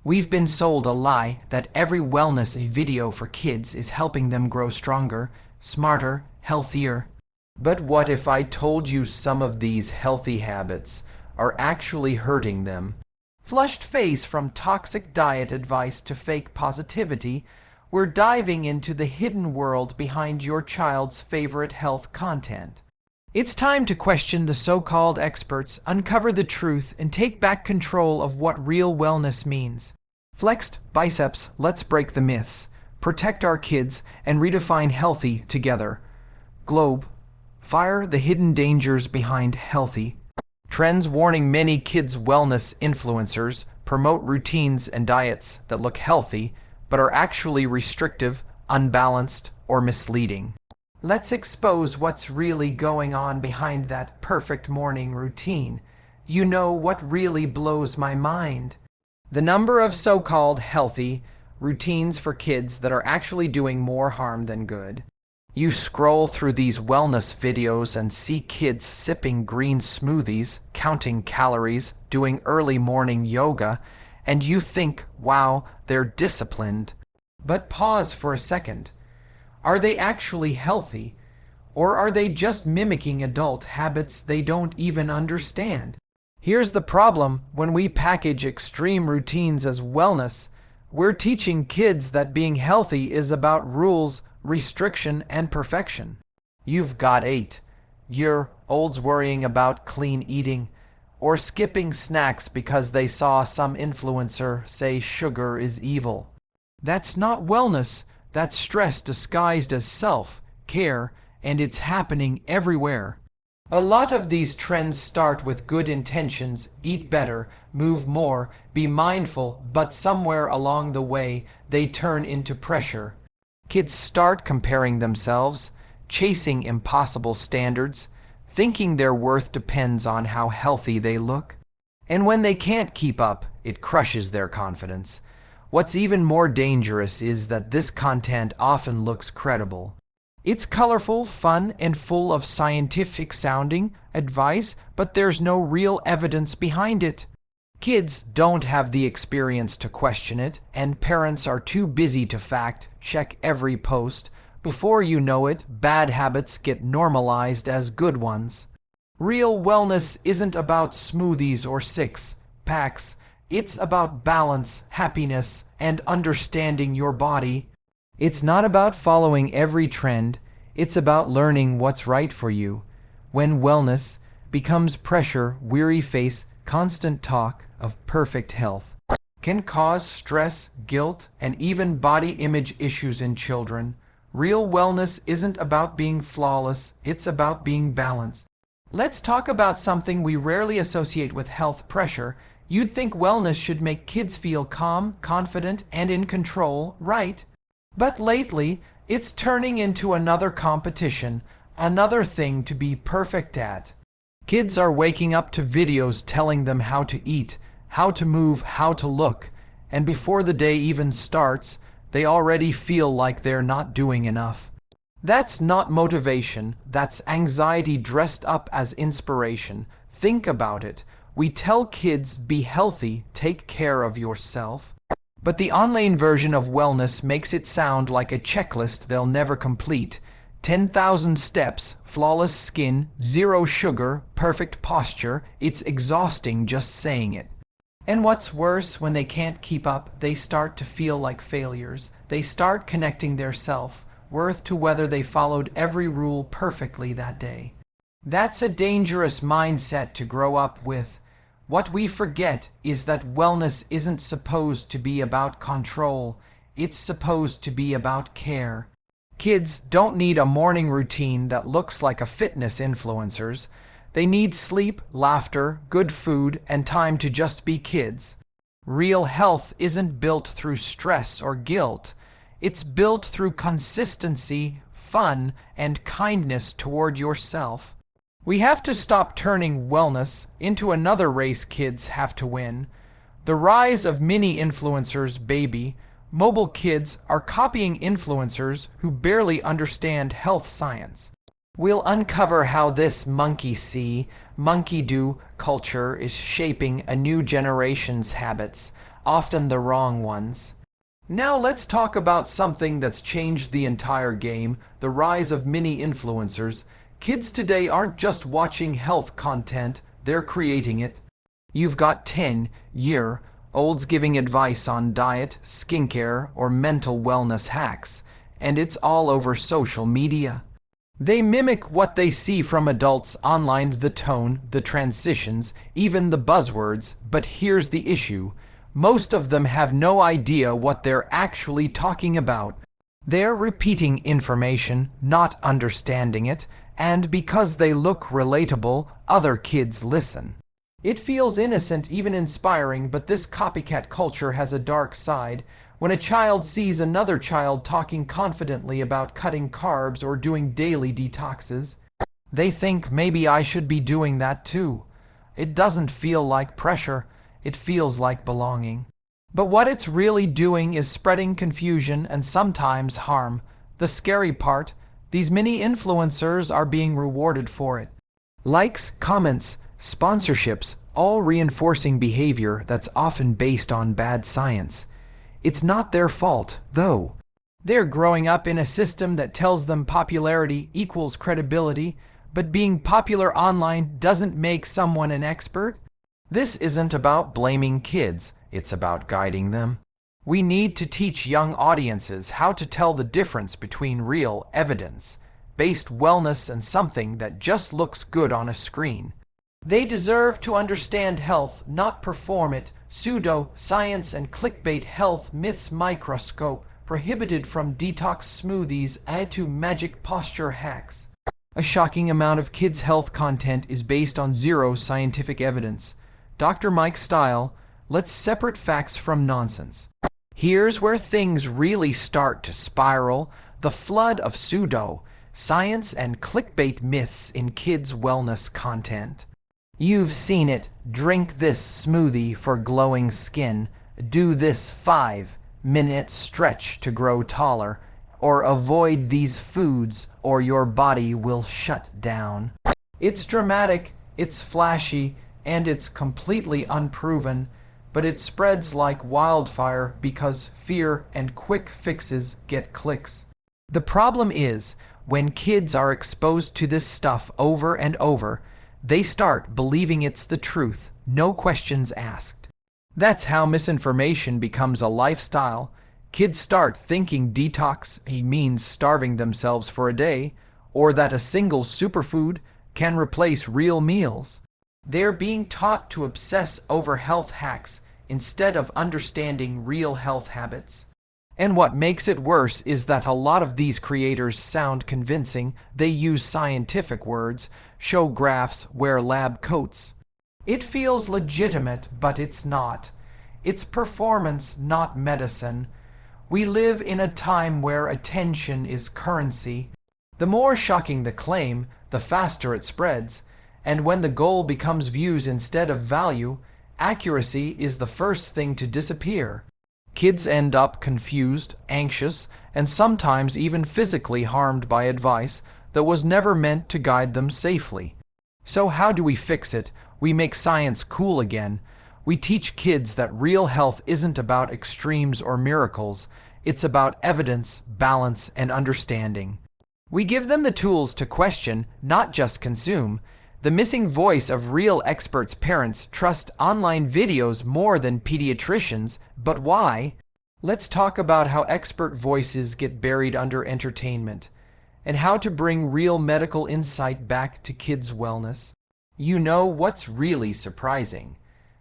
We've been sold a lie that every wellness video for kids is helping them grow stronger, smarter, healthier. But what if I told you some of these healthy habits are actually hurting them? Flushed face from toxic diet advice to fake positivity, we're diving into the hidden world behind your child's favorite health content. It's time to question the so-called experts, uncover the truth, and take back control of what real wellness means. Flexed biceps, let's break the myths, protect our kids, and redefine healthy together. Globe, fire the hidden dangers behind healthy. Trends warning many kids' wellness influencers promote routines and diets that look healthy, but are actually restrictive, unbalanced, or misleading. Let's expose what's really going on behind that perfect morning routine. You know what really blows my mind? The number of so-called healthy routines for kids that are actually doing more harm than good. You scroll through these wellness videos and see kids sipping green smoothies, counting calories, doing early morning yoga, and you think, wow, they're disciplined. But pause for a second. Are they actually healthy, or are they just mimicking adult habits they don't even understand? Here's the problem: when we package extreme routines as wellness, we're teaching kids that being healthy is about rules, restriction, and perfection. You've got 8-year-olds worrying about clean eating, or skipping snacks because they saw some influencer say sugar is evil. That's not wellness. That's stress disguised as self-care, and it's happening everywhere. A lot of these trends start with good intentions: eat better, move more, be mindful, but somewhere along the way, they turn into pressure. Kids start comparing themselves, chasing impossible standards, thinking their worth depends on how healthy they look. And when they can't keep up, it crushes their confidence. What's even more dangerous is that this content often looks credible. It's colorful, fun, and full of scientific-sounding advice, but there's no real evidence behind it. Kids don't have the experience to question it, and parents are too busy to fact-check every post. Before you know it, bad habits get normalized as good ones. Real wellness isn't about smoothies or six-packs. It's about balance, happiness, and understanding your body. It's not about following every trend. It's about learning what's right for you. When wellness becomes pressure, weary face, constant talk of perfect health can cause stress, guilt, and even body image issues in children. Real wellness isn't about being flawless. It's about being balanced. Let's talk about something we rarely associate with health: pressure. You'd think wellness should make kids feel calm, confident, and in control, right? But lately, it's turning into another competition, another thing to be perfect at. Kids are waking up to videos telling them how to eat, how to move, how to look, and before the day even starts, they already feel like they're not doing enough. That's not motivation, that's anxiety dressed up as inspiration. Think about it. We tell kids, be healthy, take care of yourself. But the online version of wellness makes it sound like a checklist they'll never complete. 10,000 steps, flawless skin, 0 sugar, perfect posture. It's exhausting just saying it. And what's worse, when they can't keep up, they start to feel like failures. They start connecting their self-worth to whether they followed every rule perfectly that day. That's a dangerous mindset to grow up with. What we forget is that wellness isn't supposed to be about control. It's supposed to be about care. Kids don't need a morning routine that looks like a fitness influencer's. They need sleep, laughter, good food, and time to just be kids. Real health isn't built through stress or guilt. It's built through consistency, fun, and kindness toward yourself. We have to stop turning wellness into another race kids have to win. The rise of mini-influencers, baby. Mobile kids are copying influencers who barely understand health science. We'll uncover how this monkey see, monkey do culture is shaping a new generation's habits, often the wrong ones. Now let's talk about something that's changed the entire game, the rise of mini-influencers. Kids today aren't just watching health content, they're creating it. You've got 10-year-olds giving advice on diet, skincare, or mental wellness hacks, and it's all over social media. They mimic what they see from adults online, the tone, the transitions, even the buzzwords, but here's the issue. Most of them have no idea what they're actually talking about. They're repeating information, not understanding it, and because they look relatable, other kids listen. It feels innocent, even inspiring, but this copycat culture has a dark side. When a child sees another child talking confidently about cutting carbs or doing daily detoxes, they think maybe I should be doing that too. It doesn't feel like pressure, it feels like belonging. But what it's really doing is spreading confusion and sometimes harm. The scary part, these mini-influencers are being rewarded for it. Likes, comments, sponsorships, all reinforcing behavior that's often based on bad science. It's not their fault, though. They're growing up in a system that tells them popularity equals credibility, but being popular online doesn't make someone an expert. This isn't about blaming kids, it's about guiding them. We need to teach young audiences how to tell the difference between real, evidence-based wellness and something that just looks good on a screen. They deserve to understand health, not perform it. Pseudo-science and clickbait health myths microscope, prohibited from detox smoothies add to magic posture hacks. A shocking amount of kids' health content is based on zero scientific evidence. Dr. Mike style, let's separate facts from nonsense. Here's where things really start to spiral, the flood of pseudo-science and clickbait myths in kids' wellness content. You've seen it. Drink this smoothie for glowing skin. Do this 5-minute stretch to grow taller. Or avoid these foods or your body will shut down. It's dramatic, it's flashy, and it's completely unproven, but it spreads like wildfire because fear and quick fixes get clicks. The problem is, when kids are exposed to this stuff over and over, they start believing it's the truth, no questions asked. That's how misinformation becomes a lifestyle. Kids start thinking detox means starving themselves for a day, or that a single superfood can replace real meals. They're being taught to obsess over health hacks instead of understanding real health habits. And what makes it worse is that a lot of these creators sound convincing. They use scientific words, show graphs, wear lab coats. It feels legitimate, but it's not. It's performance, not medicine. We live in a time where attention is currency. The more shocking the claim, the faster it spreads. And when the goal becomes views instead of value, accuracy is the first thing to disappear. Kids end up confused, anxious, and sometimes even physically harmed by advice that was never meant to guide them safely. So how do we fix it? We make science cool again. We teach kids that real health isn't about extremes or miracles. It's about evidence, balance, and understanding. We give them the tools to question, not just consume. The missing voice of real experts. Parents trust online videos more than pediatricians, but why? Let's talk about how expert voices get buried under entertainment, and how to bring real medical insight back to kids' wellness. You know what's really surprising?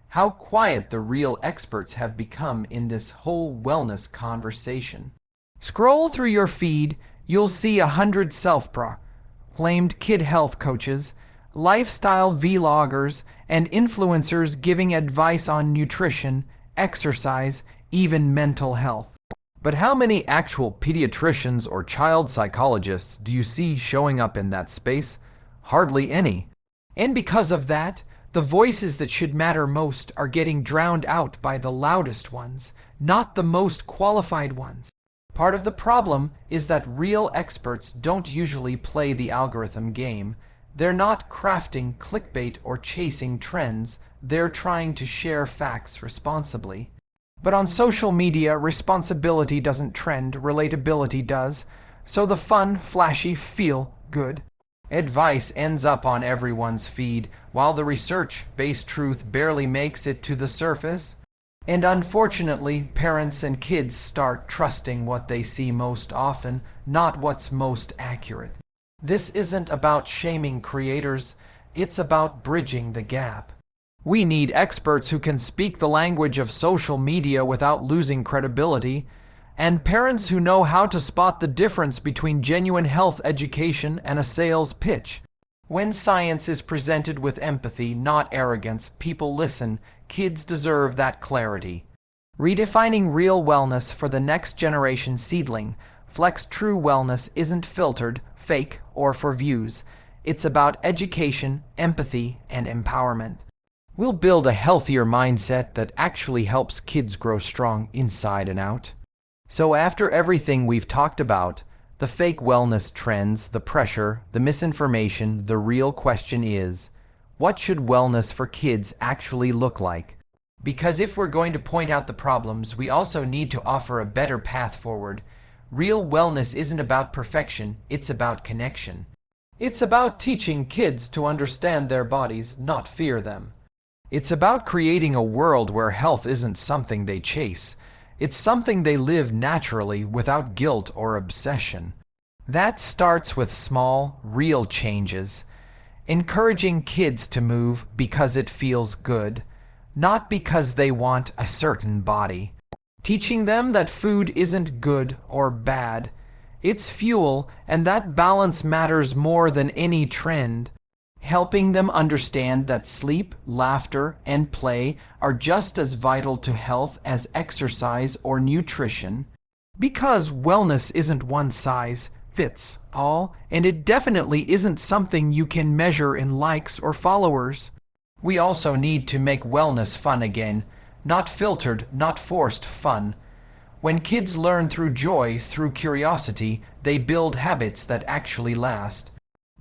How quiet the real experts have become in this whole wellness conversation. Scroll through your feed, you'll see 100 self-proclaimed kid health coaches, lifestyle vloggers, and influencers giving advice on nutrition, exercise, even mental health. But how many actual pediatricians or child psychologists do you see showing up in that space? Hardly any. And because of that, the voices that should matter most are getting drowned out by the loudest ones, not the most qualified ones. Part of the problem is that real experts don't usually play the algorithm game. They're not crafting clickbait or chasing trends. They're trying to share facts responsibly. But on social media, responsibility doesn't trend, relatability does. So the fun, flashy, feel good advice ends up on everyone's feed, while the research-based truth barely makes it to the surface. And unfortunately, parents and kids start trusting what they see most often, not what's most accurate. This isn't about shaming creators, it's about bridging the gap. We need experts who can speak the language of social media without losing credibility, and parents who know how to spot the difference between genuine health education and a sales pitch. When science is presented with empathy, not arrogance, people listen. Kids deserve that clarity. Redefining real wellness for the next generation seedling. Flex True Wellness isn't filtered, fake, or for views. It's about education, empathy, and empowerment. We'll build a healthier mindset that actually helps kids grow strong inside and out. So after everything we've talked about, the fake wellness trends, the pressure, the misinformation, the real question is, what should wellness for kids actually look like? Because if we're going to point out the problems, we also need to offer a better path forward. Real wellness isn't about perfection, it's about connection. It's about teaching kids to understand their bodies, not fear them. It's about creating a world where health isn't something they chase. It's something they live naturally without guilt or obsession. That starts with small, real changes. Encouraging kids to move because it feels good, not because they want a certain body. Teaching them that food isn't good or bad. It's fuel, and that balance matters more than any trend. Helping them understand that sleep, laughter, and play are just as vital to health as exercise or nutrition. Because wellness isn't one size fits all, and it definitely isn't something you can measure in likes or followers. We also need to make wellness fun again, not filtered, not forced fun. When kids learn through joy, through curiosity, they build habits that actually last.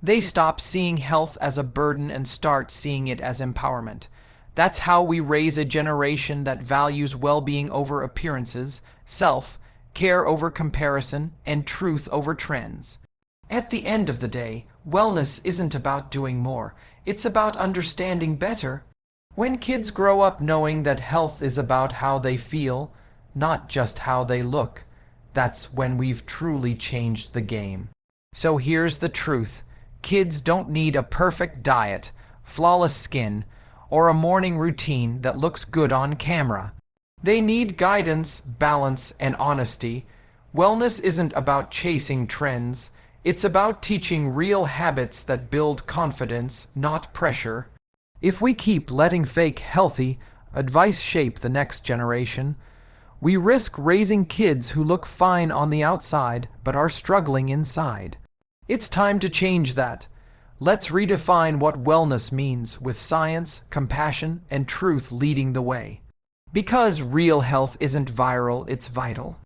They stop seeing health as a burden and start seeing it as empowerment. That's how we raise a generation that values well-being over appearances, self-care over comparison, and truth over trends. At the end of the day, wellness isn't about doing more. It's about understanding better. When kids grow up knowing that health is about how they feel, not just how they look, that's when we've truly changed the game. So here's the truth. Kids don't need a perfect diet, flawless skin, or a morning routine that looks good on camera. They need guidance, balance, and honesty. Wellness isn't about chasing trends. It's about teaching real habits that build confidence, not pressure. If we keep letting fake, healthy advice shape the next generation, we risk raising kids who look fine on the outside but are struggling inside. It's time to change that. Let's redefine what wellness means with science, compassion, and truth leading the way. Because real health isn't viral, it's vital.